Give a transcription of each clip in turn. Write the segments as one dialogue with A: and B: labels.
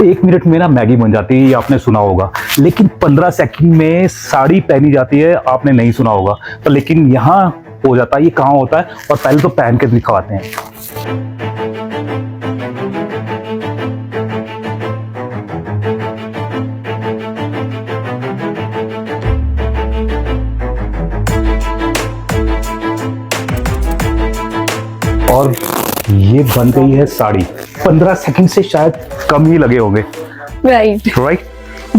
A: 1 minute में ना Maggi बन जाती है, ये आपने सुना होगा, लेकिन 15 सेकंड में साड़ी पहनी जाती है, आपने नहीं सुना होगा। तो लेकिन यहाँ हो जाता है, ये कहाँ होता है? और पहले तो पहन के दिखाते हैं। और ये बन गई है साड़ी। 15 सेकंड से शायद कम ही लगे होंगे। राइट।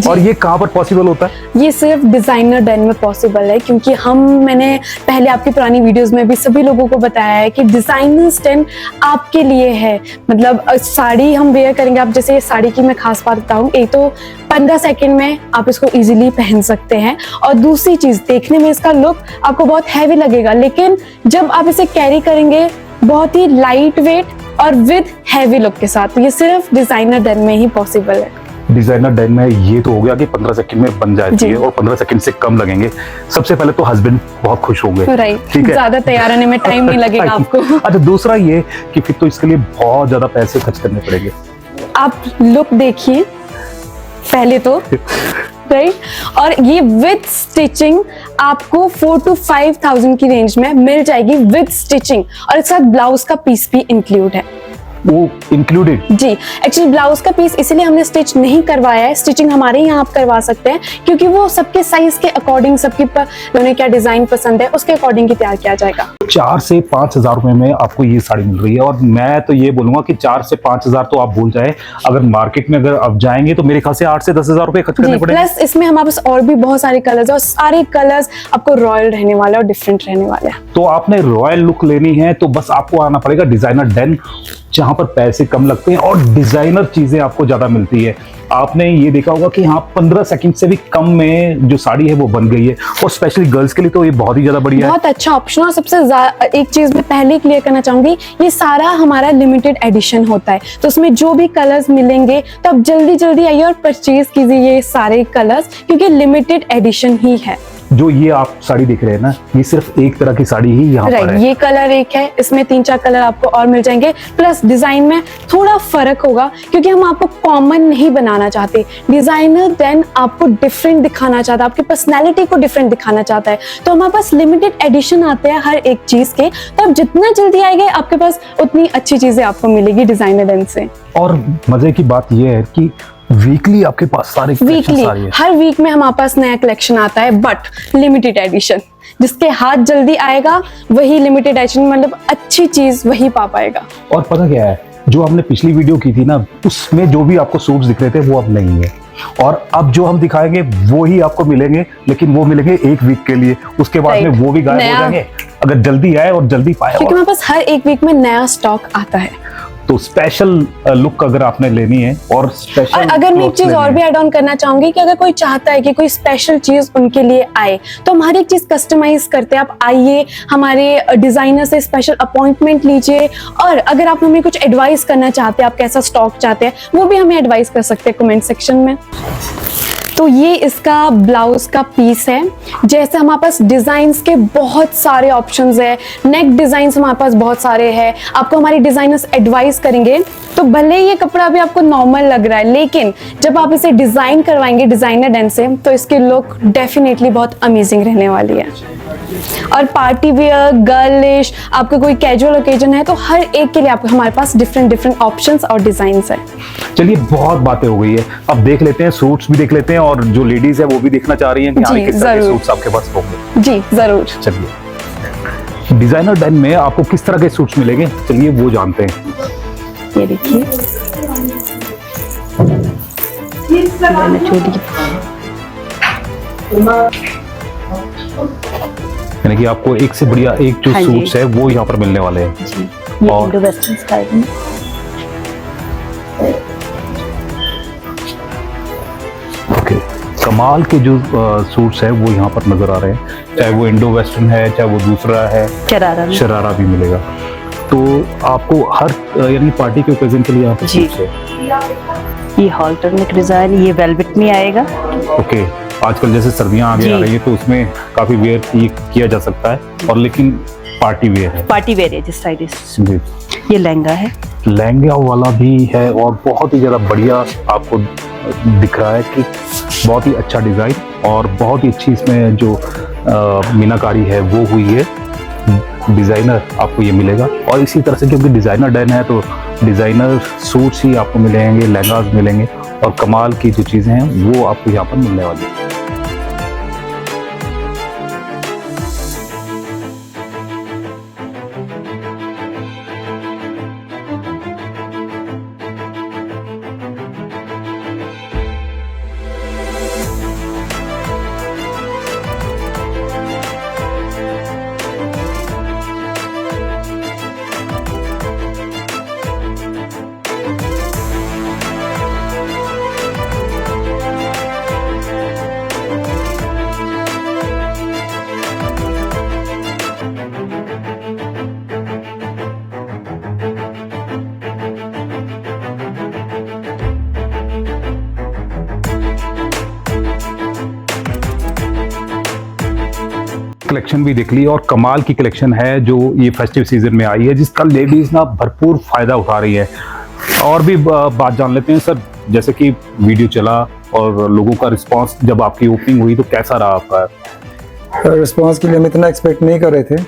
A: और ये कहाँ पर पॉसिबल होता है?
B: ये सिर्फ डिजाइनर डेन में पॉसिबल है, क्योंकि मैंने पहले आपकी पुरानी वीडियोस में भी सभी लोगों को बताया है कि डिजाइनर्स डेन आपके लिए है। मतलब साड़ी हम वेयर करेंगे, आप जैसे ये साड़ी की मैं खास बात बताऊं, एक तो 15 सेकंड में आप इसको इजीली पहन सकते हैं, और दूसरी चीज देखने में इसका लुक आपको बहुत हैवी लगेगा, लेकिन जब आप इसे कैरी करेंगे बहुत ही लाइट वेट और विद हैवी लुक के साथ। तो ये सिर्फ डिजाइनर डेन में ही पॉसिबल है।
A: डिजाइनर डेन में ये तो हो गया कि 15 सेकंड में बन जाती है और 15 सेकंड से कम लगेंगे। सबसे पहले तो हस्बैंड बहुत खुश होंगे।
B: राइट,
A: ठीक है,
B: ज्यादा तैयार होने में टाइम नहीं लगेगा आपको।
A: अच्छा, दूसरा ये कि फिर तो इसके लिए बहुत ज्यादा पैसे खर्च करने पड़ेंगे।
B: आप लुक देखिए पहले तो, राइट। और ये विद स्टिचिंग आपको 4 to 5,000 की रेंज में मिल जाएगी विद स्टिचिंग, और एक साथ ब्लाउज का पीस भी इंक्लूड है।
A: वो इंक्लूडेड? जी,
B: एक्चुअली ब्लाउज का पीस इसीलिए हमने स्टिच नहीं करवाया है। स्टिचिंग हमारे यहाँ आप करवा सकते हैं, क्योंकि वो सबके साइज के अकॉर्डिंग, सबकी उन्हें क्या डिजाइन पसंद है उसके अकॉर्डिंग ही तैयार किया जाएगा।
A: 4 से 5 हजार रुपए में आपको ये साड़ी मिल रही है, और मैं तो ये बोलूंगा कि 4 से 5 हजार तो आप भूल जाए। अगर मार्केट में अगर आप जाएंगे तो मेरे ख्याल से 8 से 10 हजार रुपए खर्च करने पड़ेंगे।
B: प्लस इसमें हमारे पास और भी बहुत सारे कलर्स है, और सारे कलर्स आपको रॉयल रहने वाले और डिफरेंट रहने वाले हैं।
A: तो आपने रॉयल लुक लेनी है तो बस आपको आना पड़ेगा डिजाइनर डेन, जहां पर पैसे कम लगते हैं और डिजाइनर चीजें आपको ज्यादा मिलती है। आपने ये देखा होगा कि हाँ 15 सेकंड से भी कम में जो साड़ी है वो बन गई है, और स्पेशली गर्ल्स के लिए तो ये बहुत ही ज्यादा बढ़िया है,
B: बहुत अच्छा ऑप्शन। और सबसे एक चीज मैं पहले क्लियर करना चाहूंगी, ये सारा हमारा लिमिटेड एडिशन होता है, तो उसमें जो भी कलर्स मिलेंगे तो आप जल्दी जल्दी आइए और परचेज कीजिए ये सारे कलर्स, क्योंकि लिमिटेड एडिशन ही है।
A: जो ये आप साड़ी देख रहे हैं ना, ये सिर्फ एक तरह की साड़ी ही यहाँ पर है।
B: ये कलर एक है, इसमें 3-4 कलर आपको और मिल जाएंगे। प्लस डिजाइन में थोड़ा फर्क होगा, क्योंकि हम आपको कॉमन नहीं बनाना चाहते। डिजाइनर डेन आपको डिफरेंट दिखाना चाहता है, आपकी पर्सनैलिटी को डिफरेंट दिखाना चाहता है, तो हमारे पास लिमिटेड एडिशन आते हैं हर एक चीज के। तो आप जितना जल्दी आएंगे आपके पास उतनी अच्छी चीजें आपको मिलेगी डिजाइनर डेन से।
A: और मजे की बात यह है कि वीकली आपके पास सारे
B: वीकली, हर वीक में हमारे पास नया कलेक्शन आता है, बट लिमिटेड एडिशन। जिसके हाथ जल्दी आएगा वही लिमिटेड एडिशन, मतलब अच्छी चीज वही पा पाएगा।
A: और पता क्या है, जो हमने पिछली वीडियो की थी ना, उसमें जो भी आपको सूट्स दिख रहे थे वो अब नहीं है, और अब जो हम दिखाएंगे वो ही आपको मिलेंगे, लेकिन वो मिलेंगे 1 वीक के लिए। उसके बाद में वो भी गायब हो जाएंगे। अगर जल्दी आए और जल्दी पाए,
B: क्योंकि हमारे पास हर एक वीक में नया स्टॉक आता है।
A: तो स्पेशल लुक अगर आपने लेनी है, और स्पेशल,
B: और अगर मैं एक चीज और भी ऐड ऑन करना चाहूंगी कि अगर कोई चाहता है कि कोई स्पेशल चीज उनके लिए आए, तो हम हर एक चीज कस्टमाइज करते हैं। आप आइए, हमारे डिजाइनर से स्पेशल अपॉइंटमेंट लीजिए, और अगर आप हमें कुछ एडवाइस करना चाहते हैं, आप कैसा स्टॉक चाहते हैं, वो भी हमें एडवाइस कर सकते हैं कमेंट सेक्शन में। तो ये इसका ब्लाउज का पीस है। जैसे हमारे पास डिजाइन्स के बहुत सारे ऑप्शंस है, नेक डिजाइन्स हमारे पास बहुत सारे हैं, आपको हमारे डिजाइनर्स एडवाइस करेंगे। तो भले ये कपड़ा भी आपको नॉर्मल लग रहा है, लेकिन जब आप इसे डिजाइन करवाएंगे डिजाइनर डेन से, तो इसकी लुक डेफिनेटली बहुत अमेजिंग रहने वाली है। और पार्टी वेयर, गर्लिश, आपका कोई कैजुअल ओकेजन है, तो हर एक के लिए आपको हमारे पास डिफरेंट ऑप्शंस और डिजाइन्स है।
A: चलिए, बहुत बातें हो गई है, अब देख लेते हैं, सूट्स भी देख लेते हैं, और जो लेडीज है वो भी देखना चाह रही हैं कि हाँ किस तरह के सूट्स आपके पास होंगे।
B: जी जरूर।
A: चलिए, डिजाइनर डेन में आपको किस तरह के सूट्स मिलेंगे, चलिए वो जानते हैं।
B: ये देखिए,
A: यानी कि आपको एक से बढ़िया एक जो सूट्स है वो यहाँ पर मिलने वाले हैं।
B: जी, ये इंडो वेस्टर्न स्टाइल में।
A: ओके, कमाल के जो सूट्स है वो यहाँ पर नजर आ रहे हैं, चाहे वो इंडो वेस्टर्न है, चाहे वो दूसरा है, शरारा भी मिलेगा। तो आपको हर यानी पार्टी के ओकेजन के लिए यहाँ पर सूट्स है।
C: ये हॉल्टर नेक डिजाइन, ये वेलवेट में आएगा।
A: ओके, आजकल जैसे सर्दियां आगे आ रही है तो उसमें काफी वेयर किया जा सकता है, और लेकिन पार्टी वेयर है।
C: पार्टी वेयर है जिस साइड।
A: जी,
C: ये लहंगा है।
A: लहंगा वाला भी है और बहुत ही ज़्यादा बढ़िया आपको दिख रहा है कि बहुत ही अच्छा डिज़ाइन और बहुत ही अच्छी इसमें जो मीनाकारी है वो हुई है। डिज़ाइनर आपको ये मिलेगा और इसी तरह से क्योंकि डिज़ाइनर डन है तो डिज़ाइनर सूट्स ही आपको मिलेंगे, लहंगास मिलेंगे और कमाल की जो चीज़ें हैं वो आपको यहाँ पर मिलने वाली है। कलेक्शन भी देख ली और कमाल की कलेक्शन है जो ये फेस्टिव सीजन में आई है जिसका लेडीज ना भरपूर फायदा उठा रही है। और भी बात जान लेते हैं सर, जैसे कि वीडियो चला और लोगों का रिस्पांस जब आपकी ओपनिंग हुई तो कैसा रहा आपका?
D: रिस्पांस के लिए हम इतना एक्सपेक्ट नहीं कर रहे थे।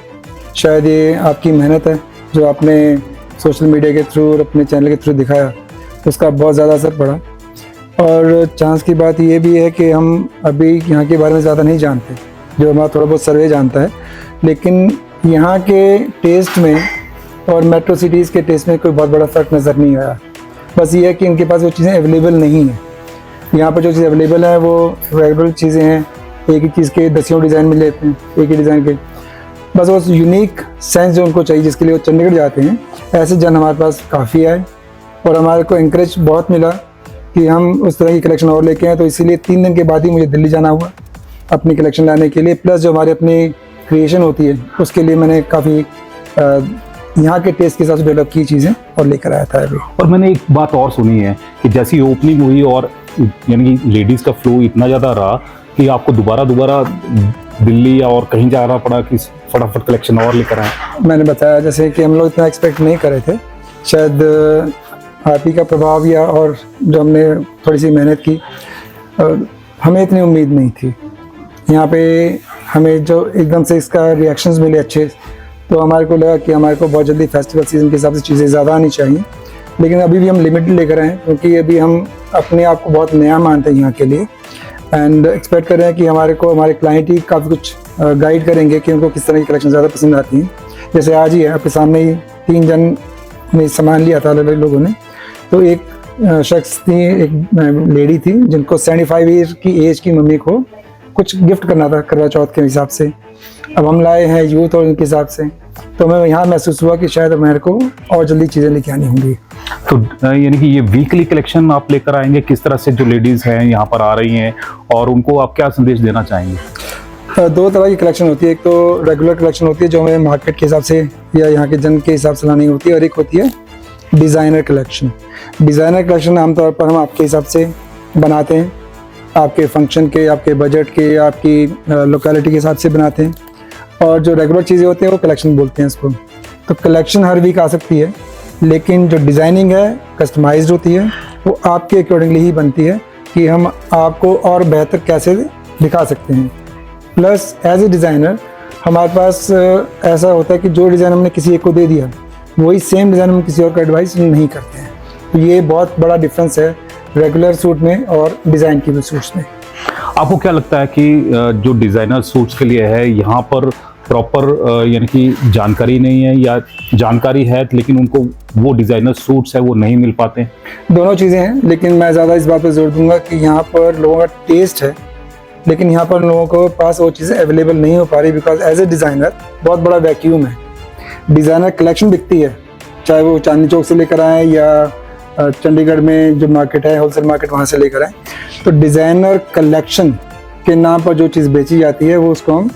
D: शायद ये आपकी मेहनत है जो आपने सोशल मीडिया के थ्रू और अपने चैनल के थ्रू दिखाया, उसका बहुत ज़्यादा असर पड़ा। और चांस की बात ये भी है कि हम अभी यहाँ के बारे में ज़्यादा नहीं जानते, जो हमारा थोड़ा बहुत सर्वे जानता है, लेकिन यहाँ के टेस्ट में और मेट्रो सिटीज़ के टेस्ट में कोई बहुत बड़ा फ़र्क नज़र नहीं आया। बस ये है कि इनके पास वो चीज़ें अवेलेबल नहीं हैं। यहाँ पर जो चीज़ अवेलेबल है वो रेगुलर चीज़ें हैं, एक ही चीज़ के दसियों डिज़ाइन मिल लेते हैं, एक ही डिज़ाइन के। बस वो यूनिक सेंस जो उनको चाहिए जिसके लिए वो चंडीगढ़ जाते हैं, ऐसे जन हमारे पास काफ़ी आए और हमारे को इंकरेज बहुत मिला कि हम उस तरह की कलेक्शन और लेके आए। तो इसीलिए 3 दिन के बाद ही मुझे दिल्ली जाना हुआ अपनी कलेक्शन लाने के लिए। प्लस जो हमारी अपनी क्रिएशन होती है उसके लिए मैंने काफ़ी यहाँ के टेस्ट के हिसाब से डेवलप की चीज़ें और लेकर आया था अभी।
A: और मैंने एक बात और सुनी है कि जैसी ओपनिंग हुई और यानी कि लेडीज़ का फ्लो इतना ज़्यादा रहा कि आपको दोबारा दिल्ली या और कहीं जाना पड़ा कि फटाफट कलेक्शन और लेकर आए।
D: मैंने बताया जैसे कि हम लोग इतना एक्सपेक्ट नहीं कर रहे थे, शायद आप ही का प्रभाव या और जो हमने थोड़ी सी मेहनत की, हमें इतनी उम्मीद नहीं थी। यहाँ पे हमें जो एकदम से इसका रिएक्शंस मिले अच्छे, तो हमारे को लगा कि हमारे को बहुत जल्दी फेस्टिवल सीजन के हिसाब से चीज़ें ज़्यादा आनी चाहिए। लेकिन अभी भी हम लिमिटेड लेकर आए क्योंकि अभी हम अपने आप को बहुत नया मानते हैं यहाँ के लिए एंड एक्सपेक्ट कर रहे हैं कि हमारे क्लाइंट ही काफ़ी कुछ गाइड करेंगे कि उनको किस तरह की कलेक्शन ज़्यादा पसंद आती हैं। जैसे आज ही है आपके सामने ही 3 जन ने सामान लिया था अलग अलग लोगों ने। तो एक शख्स थी, एक लेडी थी जिनको 75 ईयर की एज की मम्मी को कुछ गिफ्ट करना था करवा चौथ के हिसाब से। अब हम लाए हैं यूथ और उनके हिसाब से, तो हमें यहाँ महसूस हुआ कि शायद मेरे को और जल्दी चीज़ें लेके आनी होंगी।
A: तो यानी कि ये वीकली कलेक्शन आप लेकर आएंगे, किस तरह से जो लेडीज़ हैं यहाँ पर आ रही हैं और उनको आप क्या संदेश देना चाहेंगे?
D: 2 तरह की कलेक्शन होती है। एक तो रेगुलर कलेक्शन होती है जो हमें मार्केट के हिसाब से या यहाँ के जन के हिसाब से लानी होती है, और एक होती है डिज़ाइनर कलेक्शन। डिज़ाइनर कलेक्शन आमतौर पर हम आपके हिसाब से बनाते हैं, आपके फंक्शन के, आपके बजट के, आपकी लोकेलिटी के हिसाब से बनाते हैं। और जो रेगुलर चीज़ें होती हैं वो कलेक्शन बोलते हैं इसको। तो कलेक्शन हर वीक आ सकती है, लेकिन जो डिज़ाइनिंग है कस्टमाइज्ड होती है, वो आपके अकॉर्डिंगली ही बनती है कि हम आपको और बेहतर कैसे दिखा सकते हैं। प्लस एज ए डिज़ाइनर हमारे पास ऐसा होता है कि जो डिज़ाइन हमने किसी एक को दे दिया वही सेम डिज़ाइन हम किसी और को एडवाइस नहीं करते हैं। तो ये बहुत बड़ा डिफरेंस है रेगुलर सूट में और डिज़ाइन के सूट्स में।
A: आपको क्या लगता है कि जो डिज़ाइनर सूट्स के लिए है यहाँ पर प्रॉपर यानी कि जानकारी नहीं है, या जानकारी है लेकिन उनको वो डिज़ाइनर सूट्स है वो नहीं मिल पाते हैं?
D: दोनों चीज़ें हैं, लेकिन मैं ज़्यादा इस बात पर जोर दूंगा कि यहाँ पर लोगों का टेस्ट है, लेकिन यहाँ पर लोगों को पास वो चीज़ें अवेलेबल नहीं हो पा रही। बिकॉज एज ए डिज़ाइनर बहुत बड़ा वैक्यूम है। डिज़ाइनर कलेक्शन बिकती है, चाहे वो चांदनी चौक से लेकर आएँ या चंडीगढ़ में जो मार्केट है होलसेल मार्केट वहाँ से लेकर आएँ। तो डिज़ाइनर कलेक्शन के नाम पर जो चीज़ बेची जाती है वो उसको हम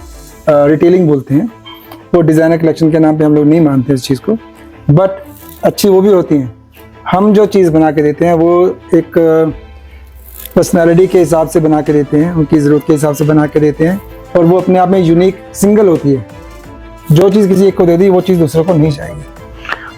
D: रिटेलिंग बोलते हैं। वो डिज़ाइनर कलेक्शन के नाम पे हम लोग नहीं मानते इस चीज़ को, बट अच्छी वो भी होती हैं। हम जो चीज़ बना के देते हैं वो एक पर्सनालिटी के हिसाब से बना के देते हैं, उनकी ज़रूरत के हिसाब से बना के देते हैं, और वो अपने आप में यूनिक सिंगल होती है। जो चीज़ किसी एक को दे दी वो चीज़ दूसरों को नहीं चाहिए।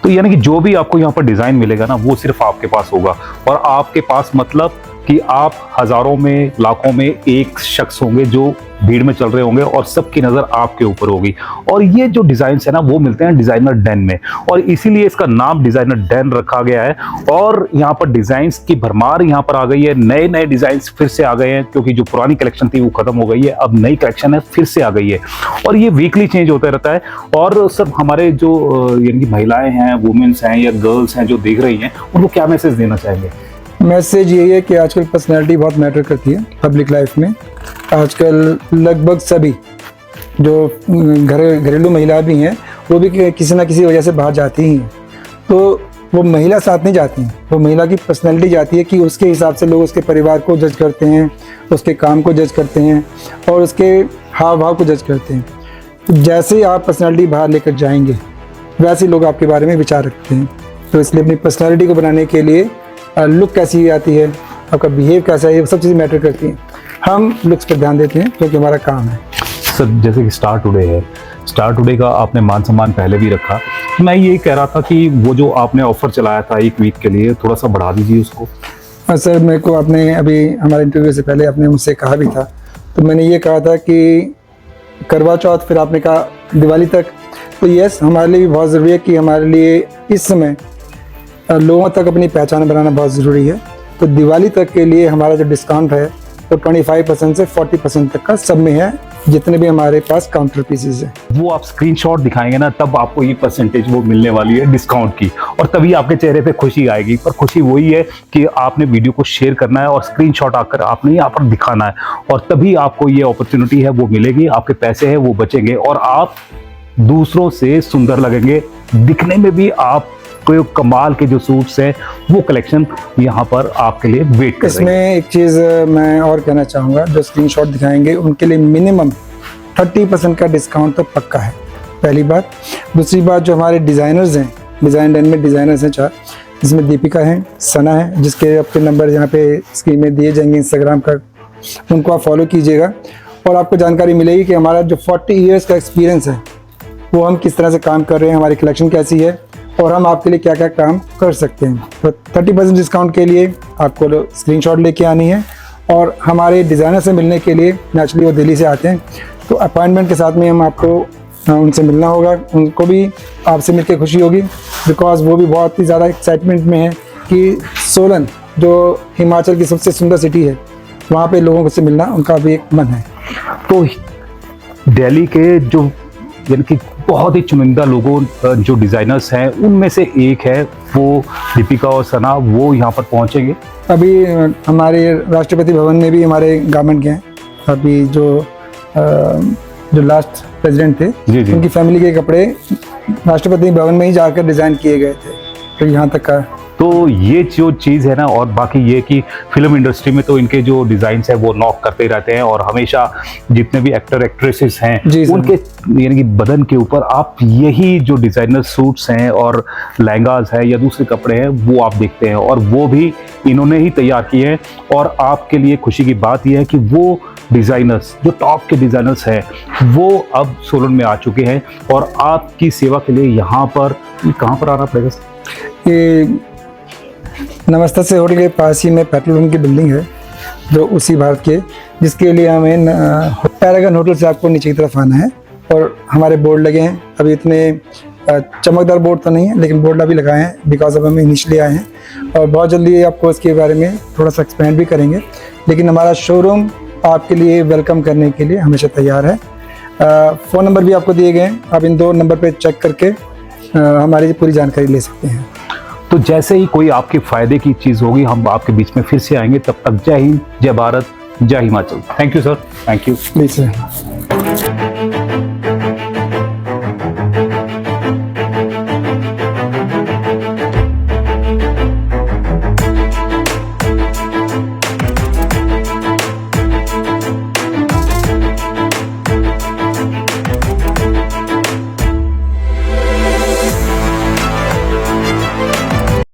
A: तो यानी कि जो भी आपको यहाँ पर डिजाइन मिलेगा ना, वो सिर्फ आपके पास होगा। और आपके पास मतलब कि आप हजारों में, लाखों में एक शख्स होंगे जो भीड़ में चल रहे होंगे और सबकी नजर आपके ऊपर होगी। और ये जो डिजाइन है ना, वो मिलते हैं डिजाइनर डेन में, और इसीलिए इसका नाम डिजाइनर डेन रखा गया है। और यहाँ पर डिजाइन्स की भरमार यहाँ पर आ गई है, नए नए डिजाइन्स फिर से आ गए हैं, क्योंकि जो पुरानी कलेक्शन थी वो खत्म हो गई है, अब नई कलेक्शन है फिर से आ गई है। और ये वीकली चेंज होता रहता है। और सब हमारे जो यानी कि महिलाएं हैं, वुमेन्स हैं या गर्ल्स हैं जो देख रही हैं, उनको क्या मैसेज देना चाहेंगे?
D: मैसेज यही है कि आजकल पर्सनैलिटी बहुत मैटर करती है पब्लिक लाइफ में। आजकल लगभग सभी जो घरेलू महिला भी हैं, वो भी किसी ना किसी वजह से बाहर जाती ही हैं। तो वो महिला साथ नहीं जाती, वो महिला की पर्सनैलिटी जाती है कि उसके हिसाब से लोग उसके परिवार को जज करते हैं, उसके काम को जज करते हैं और उसके हाव भाव को जज करते हैं। तो जैसे ही आप पर्सनैलिटी बाहर लेकर जाएंगे, वैसे ही लोग आपके बारे में विचार रखते हैं। तो इसलिए अपनी पर्सनैलिटी को बनाने के लिए लुक कैसी आती है, आपका बिहेव कैसा है, ये सब चीज़ें मैटर करती हैं। हम लुक्स पर ध्यान देते हैं क्योंकि हमारा काम है।
A: सर, जैसे कि स्टार टुडे है, स्टार टुडे का आपने मान सम्मान पहले भी रखा। मैं यही कह रहा था कि वो जो आपने ऑफर चलाया था 1 वीक के लिए, थोड़ा सा बढ़ा दीजिए उसको।
D: सर, मेरे को आपने अभी हमारे इंटरव्यू से पहले आपने मुझसे कहा भी था, तो मैंने ये कहा था कि करवा चौथ, फिर आपने कहा दिवाली तक। तो यस, हमारे लिए भी बहुत ज़रूरी है कि हमारे लिए इस समय लोगों तक अपनी पहचान बनाना बहुत ज़रूरी है। तो दिवाली तक के लिए हमारा जो डिस्काउंट है वो 25% से 40% तक का सब में है, जितने भी हमारे पास काउंटर पीसेस हैं।
A: वो आप स्क्रीनशॉट दिखाएंगे ना, तब आपको ये परसेंटेज वो मिलने वाली है डिस्काउंट की, और तभी आपके चेहरे पे खुशी आएगी। पर खुशी वही है कि आपने वीडियो को शेयर करना है और स्क्रीनशॉट आकर आपने यहाँ पर दिखाना है, और तभी आपको ये अपॉर्चुनिटी है वो मिलेगी, आपके पैसे हैं वो बचेंगे और आप दूसरों से सुंदर लगेंगे, दिखने में भी आप कोई कमाल के जो सूट्स हैं वो कलेक्शन यहाँ पर आपके लिए वेट कर रही है।
D: इसमें एक चीज़ मैं और कहना चाहूँगा, जो स्क्रीनशॉट दिखाएंगे उनके लिए मिनिमम 30% का डिस्काउंट तो पक्का है, पहली बात। दूसरी बात, जो हमारे डिज़ाइनर्स हैं, डिज़ाइन डेन में डिज़ाइनर्स हैं 4, जिसमें दीपिका है, सना है, जिसके आपके नंबर यहाँ पे स्क्रीन में दिए जाएंगे इंस्टाग्राम का, उनको आप फॉलो कीजिएगा और आपको जानकारी मिलेगी कि हमारा जो 40 ईयर्स का एक्सपीरियंस है वो हम किस तरह से काम कर रहे हैं, हमारी कलेक्शन कैसी है और हम आपके लिए क्या क्या काम कर सकते हैं। तो 30% डिस्काउंट के लिए आपको स्क्रीनशॉट लेके आनी है, और हमारे डिज़ाइनर से मिलने के लिए नेचुरली वो दिल्ली से आते हैं, तो अपॉइंटमेंट के साथ में हम आपको उनसे मिलना होगा। उनको भी आपसे मिलकर खुशी होगी, बिकॉज वो भी बहुत ही ज़्यादा एक्साइटमेंट में है कि सोलन जो हिमाचल की सबसे सुंदर सिटी है, वहाँ पे लोगों से मिलना उनका भी एक मन है।
A: तो दिल्ली के जो यानी कि बहुत ही चुनिंदा लोगों जो डिज़ाइनर्स हैं, उनमें से एक है वो दीपिका और सना, वो यहाँ पर पहुँचेंगे।
D: अभी हमारे राष्ट्रपति भवन में भी हमारे गारमेंट गए हैं। अभी जो लास्ट प्रेसिडेंट थे,
A: जी।
D: उनकी फैमिली के कपड़े राष्ट्रपति भवन में ही जाकर डिज़ाइन किए गए थे, तो यहाँ तक का।
A: तो ये जो चीज़ है ना, और बाकी ये कि फिल्म इंडस्ट्री में तो इनके जो डिज़ाइंस है वो नॉक करते ही रहते हैं, और हमेशा जितने भी एक्टर एक्ट्रेसेस हैं उनके यानी कि बदन के ऊपर आप यही जो डिज़ाइनर सूट्स हैं और लहंगाज है या दूसरे कपड़े हैं वो आप देखते हैं, और वो भी इन्होंने ही तैयार किए हैं। और आपके लिए खुशी की बात यह है कि वो डिज़ाइनर्स जो टॉप के डिज़ाइनर्स हैं वो अब सोलन में आ चुके हैं, और आपकी सेवा के लिए यहाँ पर कहाँ पर आना पड़ेगा?
D: ये नमस्ते से होटल के पास ही में पेट्रोल पंप की बिल्डिंग है, जो उसी भारत के, जिसके लिए हमें पैरागन होटल से आपको नीचे की तरफ आना है, और हमारे बोर्ड लगे हैं। अभी इतने चमकदार बोर्ड तो नहीं है, लेकिन बोर्ड अभी लगाए हैं बिकॉज अब हम इनिशियली आए हैं, और बहुत जल्दी आपको इसके बारे में थोड़ा सा एक्सपेंड भी करेंगे। लेकिन हमारा शोरूम आपके लिए वेलकम करने के लिए हमेशा तैयार है। फ़ोन नंबर भी आपको दिए गए हैं, आप इन 2 नंबर पर चेक करके हमारी पूरी जानकारी ले सकते हैं।
A: तो जैसे ही कोई आपके फायदे की चीज़ होगी हम आपके बीच में फिर से आएंगे। तब तक जय हिंद, जय भारत, जय Himachal. Thank you sir, thank you.
D: Please sir.